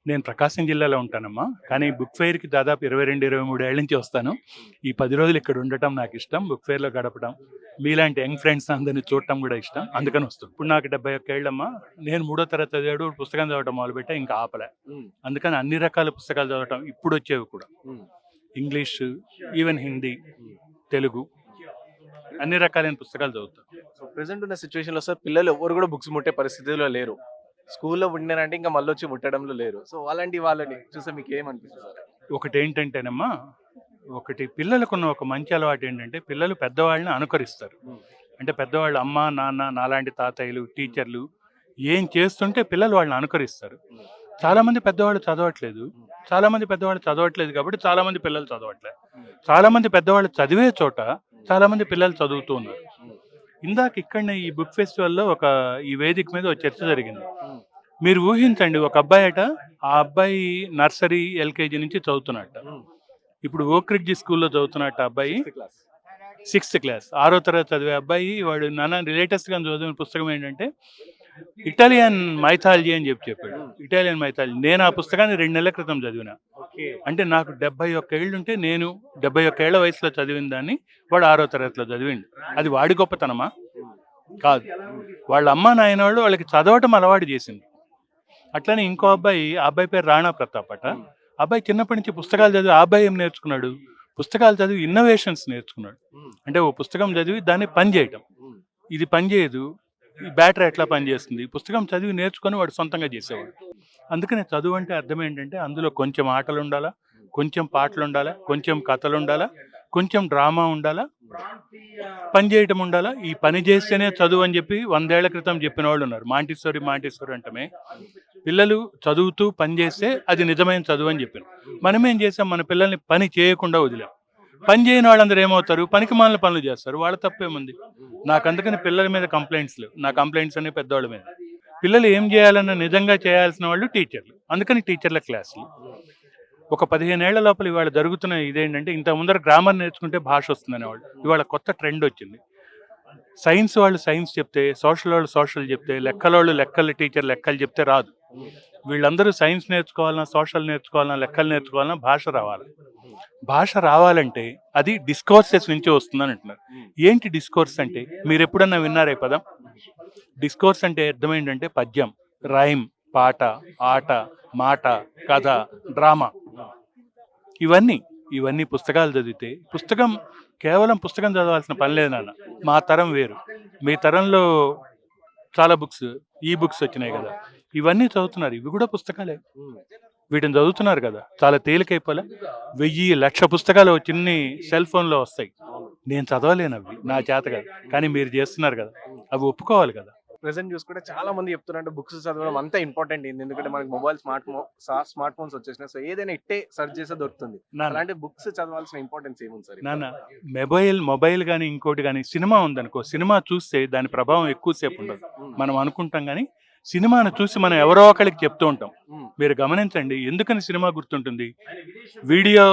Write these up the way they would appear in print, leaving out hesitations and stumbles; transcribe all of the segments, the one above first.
నేను ప్రకాశం జిల్లాలో ఉంటానమ్మా. కానీ బుక్ ఫెయిర్‌కి దాదాపు 22, 23 ఏళ్ల నుంచి వస్తాను. ఈ 10 రోజులు ఇక్కడ ఉండటం నాకిష్టం. బుక్ ఫెయిర్‌లో గడపడం, మీలాంటి యంగ్ ఫ్రెండ్స్ అందరిని చూడటం కూడా ఇష్టం. అందుకని వస్తాను. ఇప్పుడు నాకు 71 ఏళ్ళమ్మా. నేను మూడో తరగతి చదివేటప్పుడు పుస్తకం చదవటం మొదలుపెట్టా. ఇంకా ఆపలే. హ్మ్. అందుకని అన్ని రకాల పుస్తకాలు చదవటం ఇప్పుడొచ్చేవి కూడా. హ్మ్. ఇంగ్లీషు, ఈవెన్ హిందీ, హ్మ్. తెలుగు అన్ని రకాలైన పుస్తకాలు చదువుతాను. సో ప్రెజెంట్ ఉన్న సిట్యుయేషన్‌లో సార్ పిల్లలు ఎవ్వరు కూడా బుక్స్ ముట్టే పరిస్థితిలో లేరు. స్కూల్‌లో ముట్టినారంటే ఇంకా మళ్ళొచ్చి ముట్టడంలో లేరు. సో అలాంటి వాళ్ళని చూస్తే మీకేమనిపిస్తుంది సార్? ఒకటేంటంటేనమ్మా, ఒకటి పిల్లలకున్న ఒక మంచి అలవాటేంటంటే, పిల్లలు పెద్దవాళ్ళని అనుకరిస్తారు. హ్మ్. అంటే పెద్దవాళ్ళు అమ్మ, నాన్న, నాలాంటి తాతయ్యలు, టీచర్లు ఏం చేస్తుంటే పిల్లలు వాళ్ళని అనుకరిస్తారు. హ్మ్. చాలామంది పెద్దవాళ్ళు చదవట్లేదు. హ్మ్. చాలామంది పెద్దవాళ్ళు చదవట్లేదు కాబట్టి చాలామంది పిల్లలు చదవట్లేదు. హ్మ్. చాలామంది పెద్దవాళ్ళు చదివే చోట చాలామంది పిల్లలు చదువుతూ ఉన్నారు. హ్మ్. ఇందాక ఇక్కడనే ఈ బుక్ ఫెస్టివల్‌లో ఈ వేదిక మీద ఒక చర్చ జరిగింది. హ్మ్. మీరు ఊహించండి, ఒక అబ్బాయట, ఆ అబ్బాయి నర్సరీ, ఎల్‌కేజీ నుంచి చదువుతున్నట్ట. హ్మ్. ఇప్పుడు ఓక్ రిడ్జ్ స్కూల్‌లో చదువుతున్నట్ట ఆ అబ్బాయి. Sixth class. సిక్స్త్ క్లాస్, ఆరో తరగతి చదివే అబ్బాయి. వాడు నాన్న లేటెస్ట్‌గా చదివిన పుస్తకం ఏంటంటే ఇటాలియన్ మైథాలజీ అని చెప్పాడు. హ్మ్. Italian mythology. నేను ఆ పుస్తకాన్ని 2 నెలల క్రితం చదివిన. ఓకే. అంటే నాకు 71 ఏళ్ళుంటే నేను 71 ఏళ్ల వయసులో చదివిన దాన్ని వాడు ఆరో తరగతిలో చదివిండు. అది వాడి గొప్పతనమా? హ్మ్. కాదు. వాళ్ళ అమ్మ నాయనోళ్ళు వాళ్ళకి చదవటం అలవాటు చేసిండ్రు. అట్లనే ఇంకో అబ్బాయి, ఆ అబ్బాయి పేరు రాణా ప్రతాప్ అట. హ్మ్. ఆ అబ్బాయి చిన్నప్పటి నుంచి పుస్తకాలు చదివి, ఆ అబ్బాయి ఏం నేర్చుకున్నాడు? పుస్తకాలు చదివి ఇన్నోవేషన్స్ నేర్చుకున్నాడు. హ్మ్. అంటే ఓ పుస్తకం చదివి దాన్ని పని చేయటం. హ్మ్. ఇది పని చేయదు, ఈ బ్యాటరీ ఎట్లా పనిచేస్తుంది, పుస్తకం చదివి నేర్చుకొని వాడు సొంతంగా చేసేవాడు. అందుకనే చదువు అంటే అర్థం ఏంటంటే అందులో కొంచెం ఆటలు ఉండాలా, కొంచెం పాటలు ఉండాలా, కొంచెం కథలు ఉండాలా, కొంచెం డ్రామా ఉండాలా, పని చేయటం ఉండాలా. ఈ పని చేస్తేనే చదువు అని చెప్పి 100 ఏళ్ల క్రితం చెప్పిన వాళ్ళు ఉన్నారు. మాంటిసోరి మాంటిసోరి అంటమే పిల్లలు చదువుతూ పని చేస్తే అది నిజమైన చదువు అని చెప్పాను. మనమేం చేసాం, మన పిల్లల్ని పని చేయకుండా వదిలాం. పని చేయని వాళ్ళందరూ ఏమవుతారు, పనికి మాలిన పనులు చేస్తారు. వాళ్ళ తప్పేముంది? నాకు అందుకని పిల్లల మీద కంప్లైంట్స్ లేవు. నా కంప్లైంట్స్ అన్ని పెద్దవాళ్ళ మీద. పిల్లలు ఏం చేయాలన్న నిజంగా చేయాల్సిన వాళ్ళు టీచర్లు. అందుకని టీచర్ల క్లాసులు. ఒక 15 ఏళ్ల లోపల ఇవాళ జరుగుతున్న ఇదేంటంటే, ఇంత ముందర గ్రామర్ నేర్చుకుంటే భాష వస్తుందనేవాళ్ళు. ఇవాళ కొత్త ట్రెండ్ వచ్చింది. సైన్స్ వాళ్ళు సైన్స్ చెప్తే, సోషల్ వాళ్ళు సోషల్ చెప్తే, లెక్కలోళ్ళు లెక్కల టీచర్ లెక్కలు చెప్తే రాదు. వీళ్ళందరూ సైన్స్ నేర్చుకోవాలన్నా, సోషల్ నేర్చుకోవాలన్నా, లెక్కలు నేర్చుకోవాలన్నా భాష రావాలి. హ్మ్. భాష రావాలంటే అది డిస్కోర్సెస్ నుంచి వస్తుందని అంటున్నారు. హ్మ్. ఏంటి డిస్కోర్స్ అంటే? మీరు ఎప్పుడన్నా విన్నారా ఈ పదం? డిస్కోర్స్ అంటే అర్థం ఏంటంటే పద్యం, రైమ్, పాట, ఆట, మాట, కథ, డ్రామా. ఇవన్నీ ఇవన్నీ పుస్తకాలు చదివితే, కేవలం పుస్తకం చదవాల్సిన పని లేదు నాన్న. మా తరం వేరు. మీ తరంలో చాలా బుక్స్, ఈ బుక్స్ వచ్చినాయి కదా. ఇవన్నీ చదువుతున్నారు. ఇవి కూడా పుస్తకాలే. హ్మ్. వీటిని చదువుతున్నారు కదా. చాలా తేలికైపోలే. 1000, 1,00,000 పుస్తకాలు చిన్ని సెల్ ఫోన్‌లో వస్తాయి. అవును. నేను చదవలేను అవి. నా చేత కాదు. కానీ మీరు చేస్తున్నారు కదా. హ్మ్. అవి ఒప్పుకోవాలి కదా. ప్రెజెంట్ చూసుకుంటే చాలా మంది చెప్తున్నారంటే బుక్స్ చదవడం అంత ఇంపార్టెంట్ ఏంది. ఎందుకంటే మనకి మొబైల్ స్మార్ట్ ఫోన్స్ వచ్చేసినాయి. సో ఏదైనా ఇట్టే సెర్చ్ చేస్తే దొరుకుతుంది. నాన్న అలాంటి బుక్స్ చదవాల్సిన ఇంపార్టెన్స్ ఏముంది సార్ ఇప్పుడు? నాన్న మొబైల్ గాని, ఇంకోటి గాని, సినిమా ఉందనుకో, సినిమా చూస్తే దాని ప్రభావం ఎక్కువ సేపు ఉండదు. హ్మ్. మనం అనుకుంటాం గాని, సినిమాను చూసి మనం ఎవరో ఒకళ్ళకి చెప్తూ ఉంటాం. హ్మ్. మీరు గమనించండి, ఎందుకని సినిమా గుర్తుంటుంది? వీడియో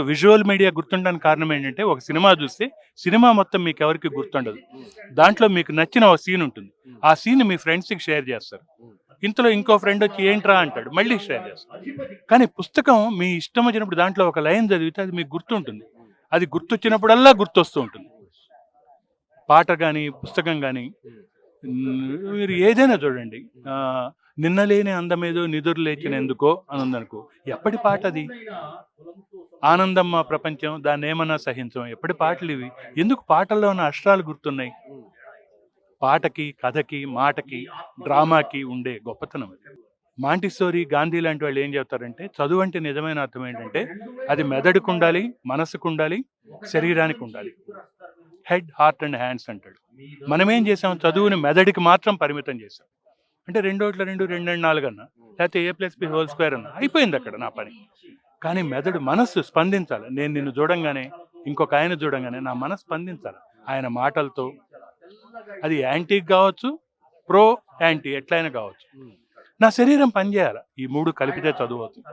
విజువల్ మీడియా గుర్తుండడానికి కారణం ఏంటంటే, ఒక సినిమా చూస్తే సినిమా మొత్తం మీకెవరికీ గుర్తుండదు. హ్మ్. దాంట్లో మీకు నచ్చిన ఒక సీన్ ఉంటుంది. హ్మ్. ఆ సీన్ మీ ఫ్రెండ్స్‌కి షేర్ చేస్తారు. హ్మ్. ఇంతలో ఇంకో ఫ్రెండ్ వచ్చి ఏంట్రా అంటాడు. మళ్ళీ షేర్ చేస్తారు. కానీ పుస్తకం మీ ఇష్టం వచ్చినప్పుడు దాంట్లో ఒక లైన్ చదివితే అది మీకు గుర్తుంటుంది. హ్మ్. అది గుర్తొచ్చినప్పుడల్లా గుర్తొస్తూ ఉంటుంది. పాట గాని, పుస్తకం గాని, హ్మ్. మీరు ఏదైనా చూడండి. ఆహ్, 'నిన్నలేని అందమేదో నిదురలేచినెందుకో' అని ఉందనుకో. ఎప్పటి పాటది? 'ఆనందం మా ప్రపంచం' దాన్నేమన్నా సహించం. ఎప్పటి పాటలివి? ఎందుకు పాటల్లో ఉన్న అక్షరాలు గుర్తున్నాయి? హ్మ్. పాటకి, కథకి, మాటకి, డ్రామాకి ఉండే గొప్పతనం అది. మాంటిసోరి, గాంధీ లాంటి వాళ్ళు ఏం చెప్తారంటే, చదువంటే నిజమైన అర్థం ఏంటంటే, అది మెదడుకుండాలి, మనసుకుండాలి, శరీరానికుండాలి. హెడ్, హార్ట్ అండ్ హ్యాండ్స్ అంటాడు. మనమేం చేసాం? చదువుని మెదడుకి మాత్రం పరిమితం చేసాం. అంటే 2 2 4 అన్నా, లేకపోతే A+B² అన్నా అయిపోయిందక్కడ నా పని. కానీ మనస్సు స్పందించాలి. నేను నిన్ను చూడంగానే, ఇంకొక ఆయన చూడంగానే నా మనసు స్పందించాలి. ఆయన మాటలతో. అది యాంటీక్ కావచ్చు, ప్రో, యాంటీ ఎట్లైనా కావచ్చు. హ్మ్. నా శరీరం పనిచేయాలి. ఈ 3 కలిపితే చదువవుతుంది.